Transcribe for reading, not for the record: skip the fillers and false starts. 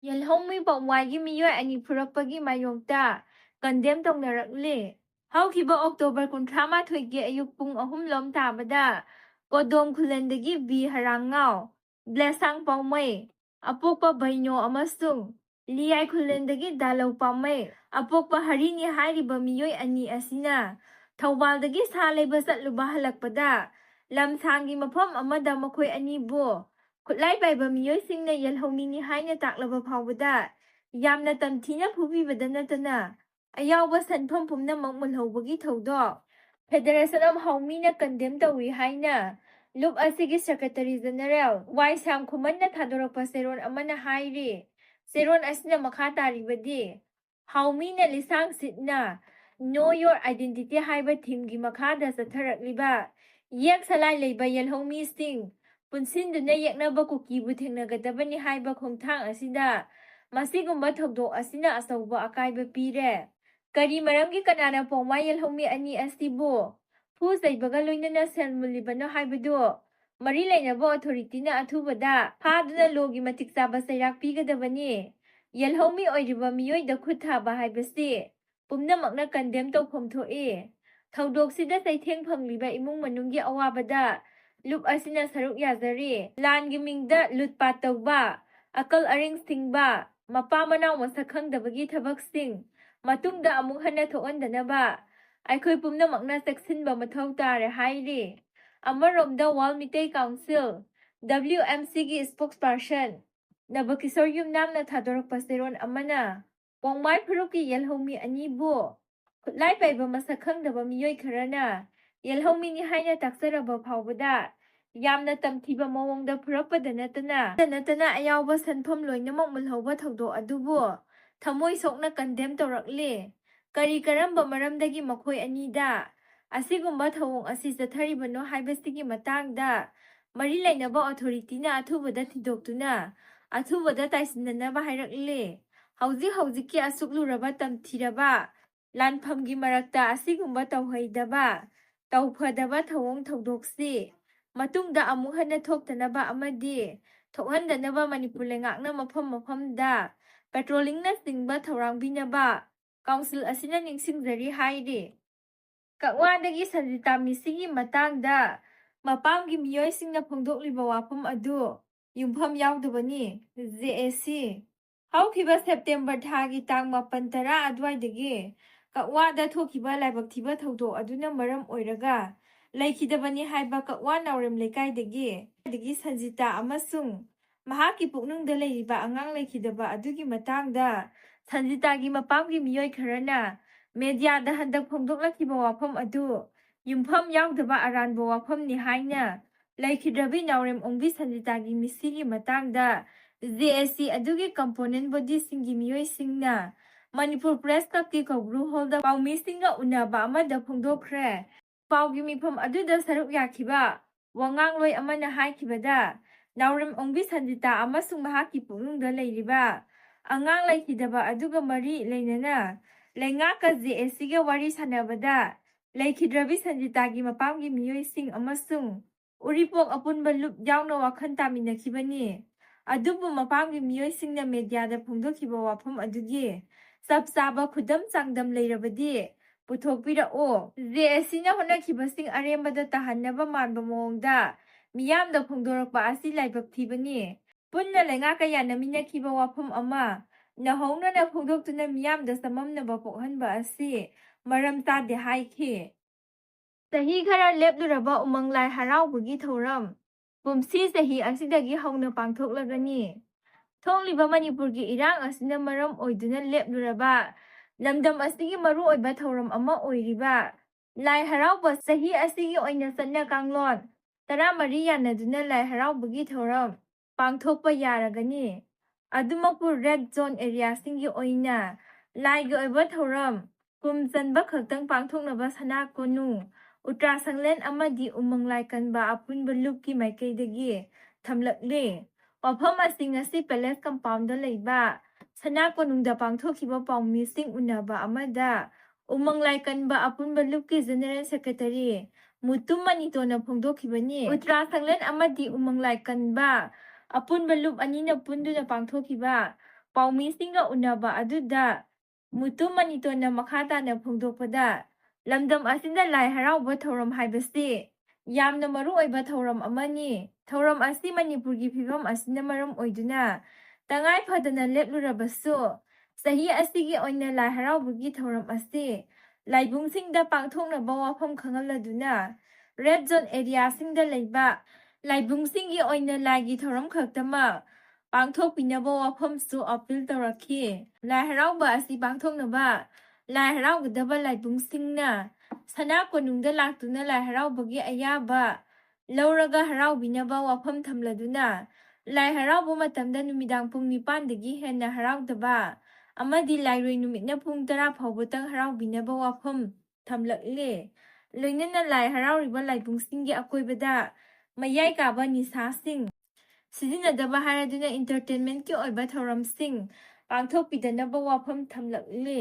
ꯌꯦꯜꯍꯧꯃꯤ ꯄꯥꯎꯃꯥꯏꯒꯤ ꯃꯤꯑꯣꯏ ꯑꯅꯤ ꯐꯨꯔꯛꯄꯒꯤ ꯃꯥꯌꯣꯛꯇ ꯀꯟꯗꯦꯝ ꯇꯧꯅꯔꯛꯂꯤ꯫ ꯍꯧꯈꯤꯕ ꯑꯣꯛꯇꯣꯕꯔ 28ꯒꯤ ꯑꯌꯨꯛ ꯄꯨꯡ 3 ꯇꯥꯕꯗ ꯀꯣꯗꯣꯝ ꯈꯨꯜꯂꯦꯟꯗꯒꯤ ꯕꯤ ꯍꯔꯥꯡꯉꯥꯎ, ꯕ꯭ꯂꯦꯁꯥꯡ ꯄꯥꯎꯃꯩ, ꯑꯄꯣꯛꯄ ꯕꯩꯅꯣ ꯑꯃꯁꯨꯡ ꯂꯤꯌꯥꯏ ꯈꯨꯜꯂꯦꯟꯗꯒꯤ ꯗꯥꯂꯧ ꯄꯥꯎꯃꯩ, ꯑꯄꯣꯛꯄ ꯍꯔꯤꯅꯤ ꯍꯥꯏꯔꯤꯕ ꯃꯤꯑꯣꯏ ꯑꯅꯤ ꯑꯁꯤꯅ ꯊꯧꯕꯥꯜꯗꯒꯤ ꯁꯥ ꯂꯩꯕ ꯆꯠꯂꯨꯕ ꯍꯜꯂꯛꯄꯗ ꯂꯝꯁꯥꯡꯒꯤ ꯃꯐꯝ ꯑꯃꯗ ꯃꯈꯣꯏ ꯑꯅꯤꯕꯨ ꯈꯨꯠꯂꯥꯏ ꯄꯥꯏꯕ ꯃꯤꯑꯣꯏꯁꯤꯡꯅ ꯌꯦꯜꯍꯧꯃꯤꯅꯤ ꯍꯥꯏꯅ ꯇꯥꯛꯂꯕ ꯐꯥꯎꯕꯗ ꯌꯥꯝꯅ ꯇꯝꯊꯤꯅ ꯐꯨꯕꯤꯕꯗ ꯅꯠꯇꯅ ꯑꯌꯥꯎꯕ ꯁꯟꯐꯝ ꯄꯨꯝꯅꯃꯛ ꯃꯨꯜꯍꯧꯕꯒꯤ ꯊꯧꯗꯣꯛ ꯐꯦꯗꯔꯦꯁꯟ ꯑꯣꯐ ꯍꯧꯃꯤꯅ ꯀꯟꯗꯦꯝ ꯇꯧꯏ ꯍꯥꯏꯅ ꯂꯨꯞ ꯑꯁꯤꯒꯤ ꯁꯦꯀ꯭ꯔꯦꯇꯔꯤ ꯖꯦꯅꯔꯦꯜ ꯋꯥꯏ ꯁ꯭ꯌꯥꯝ ꯈꯨꯃꯟꯅ ꯊꯥꯗꯣꯔꯛꯄ ꯆꯦꯔꯣꯜ ꯑꯃꯅ ꯍꯥꯏꯔꯤ꯫ ꯆꯦꯔꯣꯜ ꯑꯁꯤꯅ ꯃꯈꯥ ꯇꯥꯔꯤꯕꯗꯤ ꯍꯧꯃꯤꯅ ꯂꯤꯁꯥꯡ ꯁꯤꯠꯅ ꯅꯣ ꯌꯣꯔ ꯑꯥꯏꯗꯦꯟꯇꯤꯇꯤ ꯍꯥꯏꯕ ꯊꯤꯝꯒꯤ ꯃꯈꯥꯗ ꯆꯠꯊꯔꯛꯂꯤꯕ ꯌꯦꯛ ꯁꯂꯥꯏ ꯂꯩꯕ ꯌꯦꯜꯍꯧꯃꯤꯁꯤꯡ ꯄꯨꯟꯁꯤꯟꯗꯨꯅ ꯌꯦꯛꯅꯕ ꯀꯨꯀꯤꯕꯨ ꯊꯦꯡꯅꯒꯗꯕꯅꯤ ꯍꯥꯏꯕ ꯈꯣꯡꯊꯥꯡ ꯑꯁꯤꯗ ꯃꯁꯤꯒꯨꯝꯕ ꯊꯧꯗꯣꯛ ꯑꯁꯤꯅ ꯑꯆꯧꯕ ꯑꯀꯥꯏꯕ ꯄꯤꯔꯦ꯫ ꯀꯔꯤ ꯃꯔꯝꯒꯤ ꯀꯅꯥꯅ ꯄꯥꯎꯃꯥꯏ ꯌꯦꯜꯍꯧꯃꯤ ꯑꯅꯤ ꯑꯁꯤꯕꯨ ꯐꯨ ꯆꯩꯕꯒ ꯂꯣꯏꯅꯅ ꯁꯦꯜ ꯃꯨꯜꯂꯤꯕꯅꯣ ꯍꯥꯏꯕꯗꯨ ꯃꯔꯤ ꯂꯩꯅꯕ ꯑꯣꯊꯣꯔꯤꯇꯤꯅ ꯑꯊꯨꯕꯗ ꯐꯥꯗꯨꯅ ꯂꯣꯒꯤ ꯃꯇꯤꯛ ꯆꯥꯕ ꯆꯩꯔꯥꯛ ꯄꯤꯒꯗꯕꯅꯤ꯫ ꯌꯦꯜꯍꯧꯃꯤ ꯑꯣꯏꯔꯤꯕ ꯃꯤꯑꯣꯏꯗ ꯈꯨꯠ ꯊꯥꯕ ꯍꯥꯏꯕꯁꯤ ꯄꯨꯝꯅꯃꯛꯅ ꯀꯟꯗꯦꯝ ꯇꯧꯐꯝ ꯊꯣꯛꯏ꯫ ꯊꯧꯗꯣꯛꯁꯤꯗ ꯆꯩꯊꯦꯡ ꯐꯪꯂꯤꯕ ꯏꯃꯨꯡ ꯃꯅꯨꯡꯒꯤ ꯑꯋꯥꯕꯗ ꯂꯨꯞ ꯑꯁꯤꯅ ꯁꯔꯨꯛ ꯌꯥꯖꯔꯤ꯫ ꯂꯥꯟꯒꯤ ꯃꯤꯡꯗ ꯂꯨꯠꯄꯥꯠ ꯇꯧꯕ, ꯑꯀꯜ ꯑꯔꯤꯡ ꯁꯤꯡꯕ, ꯃꯄꯥ ꯃꯅꯥꯎ ꯃꯁꯛ ꯈꯪꯗꯕꯒꯤ ꯊꯕꯛꯁꯤꯡ ꯃꯇꯨꯡꯗ ꯑꯃꯨꯛ ꯍꯟꯅ ꯊꯣꯛꯍꯟꯗꯅꯕ ꯑꯩꯈꯣꯏ ꯄꯨꯝꯅꯃꯛꯅ ꯆꯦꯛꯁꯤꯟꯕ ꯃꯊꯧ ꯇꯥꯔꯦ ꯍꯥꯏꯔꯤ꯫ ꯑꯃꯔꯣꯝꯗ ꯋꯥꯔꯜ ꯃꯤꯇꯩ ꯀꯥꯎꯟꯁꯤꯜ (WMC)ꯒꯤ ꯁ꯭ꯄꯣꯛꯁꯄꯔꯁꯟ ꯅꯕꯀꯤꯁꯣꯔ ꯌꯨꯝꯅꯥꯝꯅ ꯊꯥꯗꯣꯔꯛꯄ ꯆꯦꯔꯣꯜ ꯑꯃꯅ ꯄꯥꯎꯃꯥꯏ ꯐꯨꯔꯨꯞꯀꯤ ꯌꯦꯜꯍꯧꯃꯤ ꯑꯅꯤꯕꯨ ꯈꯨꯠꯂꯥꯏ ꯄꯥꯏꯕ ꯃꯁꯛ ꯈꯪꯗꯕ ꯃꯤꯑꯣꯏ ꯈꯔꯅ ꯌꯦꯜꯍꯧꯃꯤꯅꯤ ꯍꯥꯏꯅ ꯇꯥꯛꯆꯔꯕ ꯐꯥꯎꯕꯗ ꯌꯥꯝꯅ ꯇꯝꯊꯤꯕ ꯃꯑꯣꯡꯗ ꯐꯨꯔꯛꯄꯗ ꯅꯠꯇꯅ ꯑꯌꯥꯎꯕ ꯁꯟꯐꯝ ꯂꯣꯏꯅꯃꯛ ꯃꯨꯜꯍꯧꯕ ꯊꯧꯗꯣꯛ ꯑꯗꯨꯕꯨ ꯊꯃꯣꯏ ꯁꯣꯛꯅ ꯀꯟꯗꯦꯝ ꯇꯧꯔꯛꯂꯤ꯫ ꯀꯔꯤ ꯀꯔꯝꯕ ꯃꯔꯝꯗꯒꯤ ꯃꯈꯣꯏ ꯑꯅꯤꯗ ꯑꯁꯤꯒꯨꯝꯕ ꯊꯧꯑꯣꯡ ꯑꯁꯤ ꯆꯠꯊꯔꯤꯕꯅꯣ ꯍꯥꯏꯕꯁꯤꯒꯤ ꯃꯇꯥꯡꯗ ꯃꯔꯤ ꯂꯩꯅꯕ ꯑꯣꯊꯣꯔꯤꯇꯤꯅ ꯑꯊꯨꯕꯗ ꯊꯤꯗꯣꯛꯇꯨꯅ ꯑꯊꯨꯕꯗ ꯇꯥꯏꯁꯤꯟꯅꯅꯕ ꯍꯥꯏꯔꯛꯂꯤ꯫ ꯍꯧꯖꯤꯛꯀꯤ ꯑꯁꯨꯛ ꯂꯨꯔꯕ ꯇꯝꯊꯤꯔꯕ ꯂꯥꯟꯐꯝꯒꯤ ꯃꯔꯛꯇ ꯑꯁꯤꯒꯨꯝꯕ ꯇꯧꯍꯩꯗꯕ ꯇꯧꯐꯗꯕ ꯊꯧꯑꯣꯡ ꯊꯧꯗꯣꯛꯁꯤ ꯃꯇꯨꯡꯗ ꯑꯃꯨꯛ ꯍꯟꯅ ꯊꯣꯛꯇꯅꯕ ꯑꯃꯗꯤ ꯊꯣꯛꯍꯟꯗꯅꯕ ꯃꯅꯤꯄꯨꯔ ꯂꯩꯉꯥꯛꯅ ꯃꯐꯝ ꯃꯐꯝꯗ ꯄꯦꯇ꯭ꯔꯣꯂꯤꯡꯅꯆꯤꯡꯕ ꯊꯧꯔꯥꯡꯕꯤꯅꯕ ꯀꯥꯎꯟꯁꯤꯜ ꯑꯁꯤꯅ ꯅꯤꯡꯁꯤꯡꯖꯔꯤ ꯍꯥꯏꯔꯤ꯫ ꯀꯛꯋꯥꯗꯒꯤ ꯁꯟꯖꯤꯇꯥ ꯃꯤꯁꯤꯒꯤ ꯃꯇꯥꯡꯗ ꯃꯄꯥꯝꯒꯤ ꯃꯤꯑꯣꯏꯁꯤꯡꯅ ꯐꯣꯡꯗꯣꯛꯂꯤꯕ ꯋꯥꯐꯝ ꯑꯗꯨ ꯌꯨꯝꯐꯝ ꯌꯥꯎꯗꯕꯅꯤ꯫ ꯖꯦꯑꯦꯁꯤ ꯍꯧꯈꯤꯕ ꯁꯦꯞꯇꯦꯝꯕꯔ ꯊꯥꯒꯤ ꯇꯥꯡ 9-10 ꯑꯗꯨꯋꯥꯏꯗꯒꯤ ꯀꯛꯋꯥꯗ ꯊꯣꯛꯈꯤꯕ ꯂꯥꯏꯕꯛ ꯊꯤꯕ ꯊꯧꯗꯣꯛ ꯑꯗꯨꯅ ꯃꯔꯝ ꯑꯣꯏꯔꯒ ꯂꯩꯈꯤꯗꯕꯅꯤ ꯍꯥꯏꯕ ꯀꯛꯋꯥ ꯅꯥꯎꯔꯦꯝ ꯂꯩꯀꯥꯏꯗꯒꯤ ꯁꯟꯖꯤꯇꯥ ꯑꯃꯁꯨꯡ ꯃꯍꯥꯛꯀꯤ ꯄꯨꯛꯅꯨꯡꯗ ꯂꯩꯔꯤꯕ ꯑꯉꯥꯡ ꯂꯩꯈꯤꯗꯕ ꯑꯗꯨꯒꯤ ꯃꯇꯥꯡꯗ ꯁꯟꯖꯤꯇꯥꯒꯤ ꯃꯄꯥꯝꯒꯤ ꯃꯤꯑꯣꯏ ꯈꯔꯅ ꯃꯦꯗꯤꯌꯥꯗ ꯍꯟꯗꯛ ꯐꯣꯡꯗꯣꯛꯂꯛꯈꯤꯕ ꯋꯥꯐꯝ ꯑꯗꯨ ꯌꯨꯝꯐꯝ ꯌꯥꯎꯗꯕ ꯑꯔꯥꯟꯕ ꯋꯥꯐꯝꯅꯤ ꯍꯥꯏꯅ ꯂꯩꯈꯤꯗ꯭ꯔꯕꯤ ꯅꯥꯎꯔꯦꯝ ꯑꯣꯡꯕꯤ ꯁꯟꯖꯤꯇꯥꯒꯤ ꯃꯤꯁꯤꯒꯤ ꯃꯇꯥꯡꯗ ꯖꯦꯑꯦꯁꯤ ꯑꯗꯨꯒꯤ ꯀꯝꯄꯣꯅꯦꯟꯠ ꯕꯣꯗꯤꯁꯤꯡꯒꯤ ꯃꯤꯑꯣꯏꯁꯤꯡꯅ ꯃꯅꯤꯄꯨꯔ ꯄ꯭ꯔꯦꯁ ꯀ꯭ꯂꯕꯀꯤ ꯀꯧꯕ꯭ꯔꯨ ꯍꯣꯜꯗ ꯄꯥꯎꯃꯤꯁꯤꯡꯒ ꯎꯟꯅꯕ ꯑꯃꯗ ꯐꯣꯡꯗꯣꯛꯈ꯭ꯔꯦ꯫ ꯄꯥꯎꯒꯤ ꯃꯤꯐꯝ ꯑꯗꯨꯗ ꯁꯔꯨꯛ ꯌꯥꯈꯤꯕ ꯋꯥꯉꯥꯡꯂꯣꯏ ꯑꯃꯅ ꯍꯥꯏꯈꯤꯕꯗ ꯅꯥꯎꯔꯦꯝ ꯑꯣꯡꯕꯤ ꯁꯟꯖꯤꯇꯥ ꯑꯃꯁꯨꯡ ꯃꯍꯥꯛꯀꯤ ꯄꯨꯛꯅꯨꯡꯗ ꯂꯩꯔꯤꯕ ꯑꯉꯥꯡ ꯂꯩꯈꯤꯗꯕ ꯑꯗꯨꯒ ꯃꯔꯤ ꯂꯩꯅꯅ ꯂꯩꯉꯥꯛꯀ ꯖꯦꯑꯦꯁꯤꯒ ꯋꯥꯔꯤ ꯁꯥꯅꯕꯗ ꯂꯩꯈꯤꯗ꯭ꯔꯕꯤ ꯁꯟꯖꯤꯇꯥꯒꯤ ꯃꯄꯥꯝꯒꯤ ꯃꯤꯑꯣꯏꯁꯤꯡ ꯑꯃꯁꯨꯡ ꯎꯔꯤꯄꯣꯛ ꯑꯄꯨꯟꯕ ꯂꯨꯞ ꯌꯥꯎꯅ ꯋꯥꯈꯜ ꯇꯥꯃꯤꯟꯅꯈꯤꯕꯅꯤ꯫ ꯑꯗꯨꯕꯨ ꯃꯄꯥꯝꯒꯤ ꯃꯤꯑꯣꯏꯁꯤꯡꯅ ꯃꯦꯗꯤꯌꯥꯗ ꯐꯣꯡꯗꯣꯛꯈꯤꯕ ꯋꯥꯐꯝ ꯑꯗꯨꯒꯤ ꯆꯞ ꯆꯥꯕ ꯈꯨꯗꯝ ꯆꯥꯡꯗꯝ ꯂꯩꯔꯕꯗꯤ ꯄꯨꯊꯣꯛꯄꯤꯔꯛꯎ꯫ ꯖꯦꯑꯦꯁꯤꯅ ꯍꯣꯠꯅꯈꯤꯕꯁꯤꯡ ꯑꯔꯦꯝꯕꯗ ꯇꯥꯍꯟꯅꯕ ꯃꯥꯟꯕ ꯃꯑꯣꯡꯗ ꯃꯤꯌꯥꯝꯗ ꯐꯣꯡꯗꯣꯔꯛꯄ ꯑꯁꯤ ꯂꯥꯏꯕꯛ ꯊꯤꯕꯅꯤ꯫ ꯄꯨꯟꯅ ꯂꯩꯉꯥꯛꯀ ꯌꯥꯅꯃꯤꯟꯅꯈꯤꯕ ꯋꯥꯐꯝ ꯑꯃ ꯅꯧꯍꯧꯅꯅ ꯐꯣꯡꯗꯣꯛꯇꯨꯅ ꯃꯤꯌꯥꯝꯗ ꯆꯃꯝꯅꯕ ꯄꯣꯛꯍꯟꯕ ꯑꯁꯤ ꯃꯔꯝ ꯆꯥꯗꯦ ꯍꯥꯏꯈꯤ꯫ ꯆꯍꯤ ꯈꯔ ꯂꯦꯞꯂꯨꯔꯕ ꯎꯃꯪ ꯂꯥꯏ ꯍꯔꯥꯎꯕꯒꯤ ꯊꯧꯔꯝ ꯀꯨꯝꯁꯤ ꯆꯍꯤ ꯑꯁꯤꯗꯒꯤ ꯍꯧꯅ ꯄꯥꯡꯊꯣꯛꯂꯒꯅꯤ꯫ ꯊꯣꯛꯂꯤꯕ ꯃꯅꯤꯄꯨꯔꯒꯤ ꯏꯔꯥꯡ ꯑꯁꯤꯅ ꯃꯔꯝ ꯑꯣꯏꯗꯨꯅ ꯂꯦꯞꯂꯨꯔꯕ ꯂꯝꯗꯝ ꯑꯁꯤꯒꯤ ꯃꯔꯨꯑꯣꯏꯕ ꯊꯧꯔꯝ ꯑꯃ ꯑꯣꯏꯔꯤꯕ ꯂꯥꯏ ꯍꯔꯥꯎꯕ ꯆꯍꯤ ꯑꯁꯤꯒꯤ ꯑꯣꯏꯅ ꯆꯠꯅ ꯀꯥꯡꯂꯣꯟ 14 ꯌꯥꯟꯅꯗꯨꯅ ꯂꯥꯏ ꯍꯔꯥꯎꯕꯒꯤ ꯊꯧꯔꯝ ꯄꯥꯡꯊꯣꯛꯄ ꯌꯥꯔꯒꯅꯤ꯫ ꯑꯗꯨꯃꯛꯄꯨ ꯔꯦꯗ ꯖꯣꯟ ꯑꯦꯔꯤꯌꯥꯁꯤꯡꯒꯤ ꯑꯣꯏꯅ ꯂꯥꯏꯒꯤ ꯑꯣꯏꯕ ꯊꯧꯔꯝ ꯀꯨꯝ ꯆꯟꯕ ꯈꯛꯇꯪ ꯄꯥꯡꯊꯣꯛꯅꯕ ꯁꯅꯥ ꯀꯣꯅꯨꯡ ꯎꯜꯇ꯭ꯔꯥꯁꯪꯂꯦꯟ ꯑꯃꯗꯤ ꯎꯃꯪ ꯂꯥꯏ ꯀꯟꯕ ꯑꯄꯨꯟꯕ ꯂꯨꯞꯀꯤ ꯃꯥꯏꯀꯩꯗꯒꯤ ꯊꯝꯂꯛꯂꯤ꯫ ꯋꯥꯐꯝ ꯑꯁꯤ ꯉꯁꯤ ꯄꯦꯂꯦꯁ ꯀꯝꯄꯥꯎꯟꯗ ꯂꯩꯕ ꯁꯅꯥ ꯀꯣꯅꯨꯡꯗ ꯄꯥꯡꯊꯣꯛꯈꯤꯕ ꯄꯥꯎꯃꯤꯁꯤꯡ ꯎꯟꯅꯕ ꯑꯃꯗ ꯎꯃꯪ ꯂꯥꯏ ꯀꯟꯕ ꯑꯄꯨꯟꯕ ꯂꯨꯞꯀꯤ ꯖꯦꯅꯔꯦꯜ ꯁꯦꯀ꯭ꯔꯦꯇꯔꯤ ꯃꯨꯇꯨꯝ ꯃꯅꯤꯇꯣꯅ ꯐꯣꯡꯗꯣꯛꯈꯤꯕꯅꯤ꯫ ꯎꯜꯇ꯭ꯔꯥꯁꯪꯂꯦꯟ ꯑꯃꯗꯤ ꯎꯃꯪ ꯂꯥꯏ ꯀꯟꯕ ꯑꯄꯨꯟꯕ ꯂꯨꯞ ꯑꯅꯤꯅ ꯄꯨꯟꯗꯨꯅ ꯄꯥꯡꯊꯣꯛꯈꯤꯕ ꯄꯥꯎꯃꯤꯁꯤꯡꯒ ꯎꯅꯕ ꯑꯗꯨꯗ ꯃꯨꯇꯨ ꯃꯅꯤꯇꯣꯟꯅ ꯃꯈꯥ ꯇꯥꯅ ꯐꯣꯡꯗꯣꯛꯄꯗ ꯂꯝꯗꯝ ꯑꯁꯤꯗ ꯂꯥꯏ ꯍꯔꯥꯎꯕ ꯊꯧꯔꯝ ꯍꯥꯏꯕꯁꯤ ꯌꯥꯝꯅ ꯃꯔꯨꯑꯣꯏꯕ ꯊꯧꯔꯝ ꯑꯃꯅꯤ꯫ ꯊꯧꯔꯝ ꯑꯁꯤ ꯃꯅꯤꯄꯨꯔꯒꯤ ꯐꯤꯚꯝ ꯑꯁꯤꯅ ꯃꯔꯝ ꯑꯣꯏꯗꯨꯅ ꯇꯉꯥꯏ ꯐꯗꯅ ꯂꯦꯞꯂꯨꯔꯕꯁꯨ ꯆꯍꯤ ꯑꯁꯤꯒꯤ ꯑꯣꯏꯅ ꯂꯥꯏ ꯍꯔꯥꯎꯕꯒꯤ ꯊꯧꯔꯝ ꯑꯁꯤ ꯂꯥꯏꯕꯨꯡꯁꯤꯡꯗ ꯄꯥꯡꯊꯣꯛꯅꯕ ꯋꯥꯐꯝ ꯈꯪꯍꯜꯂꯗꯨꯅ ꯔꯦꯗ ꯖꯣꯟ ꯑꯦꯔꯤꯌꯥꯁꯤꯡꯗ ꯂꯩꯕ ꯂꯥꯏꯕꯨꯡꯁꯤꯡꯒꯤ ꯑꯣꯏꯅ ꯂꯥꯏꯒꯤ ꯊꯧꯔꯝ ꯈꯛꯇꯃꯛ ꯄꯥꯡꯊꯣꯛꯄꯤꯅꯕ ꯋꯥꯐꯝꯁꯨ ꯑꯄꯤꯜ ꯇꯧꯔꯛꯈꯤ꯫ ꯂꯥꯏ ꯍꯔꯥꯎꯕ ꯑꯁꯤ ꯄꯥꯡꯊꯣꯛꯅꯕ ꯂꯥꯏ ꯍꯔꯥꯎꯒꯗꯕ ꯂꯥꯏꯕꯨꯡꯁꯤꯡꯅ ꯁꯅꯥ ꯀꯣꯅꯨꯡꯗ ꯂꯥꯛꯇꯨꯅ ꯂꯥꯏ ꯍꯔꯥꯎꯕꯒꯤ ꯑꯌꯥꯕ ꯂꯧꯔꯒ ꯍꯔꯥꯎꯕꯤꯅꯕ ꯋꯥꯐꯝ ꯊꯝꯂꯗꯨꯅ ꯂꯥꯏ ꯍꯔꯥꯎꯕ ꯃꯇꯝꯗ ꯅꯨꯃꯤꯗꯥꯡ ꯄꯨꯡ 9ꯗꯒꯤ ꯍꯦꯟꯅ ꯍꯔꯥꯎꯗꯕ ꯑꯃꯗꯤ ꯂꯥꯏꯔꯣꯏ ꯅꯨꯃꯤꯠꯅ ꯄꯨꯡ 10 ꯐꯥꯎꯕꯇꯪ ꯍꯔꯥꯎꯕꯤꯅꯕ ꯋꯥꯐꯝ ꯊꯝꯂꯛꯂꯦ꯫ ꯂꯣꯏꯅꯅ ꯂꯥꯏ ꯍꯔꯥꯎꯔꯤꯕ ꯂꯥꯏꯕꯨꯡꯁꯤꯡꯒꯤ ꯑꯀꯣꯏꯕꯗ ꯃꯌꯥꯏ ꯀꯥꯕ ꯅꯤꯁꯥꯁꯤꯡ ꯁꯤꯖꯤꯟꯅꯗꯕ ꯍꯥꯏꯔꯗꯨꯅꯏꯟꯇꯔꯇꯦꯟꯃꯦꯟꯠꯀꯤ ꯑꯣꯏꯕ ꯊꯧꯔꯝꯁꯤꯡ ꯄꯥꯡꯊꯣꯛꯄꯤꯗꯅꯕ ꯋꯥꯐꯝ ꯊꯝꯂꯛꯂꯦ꯫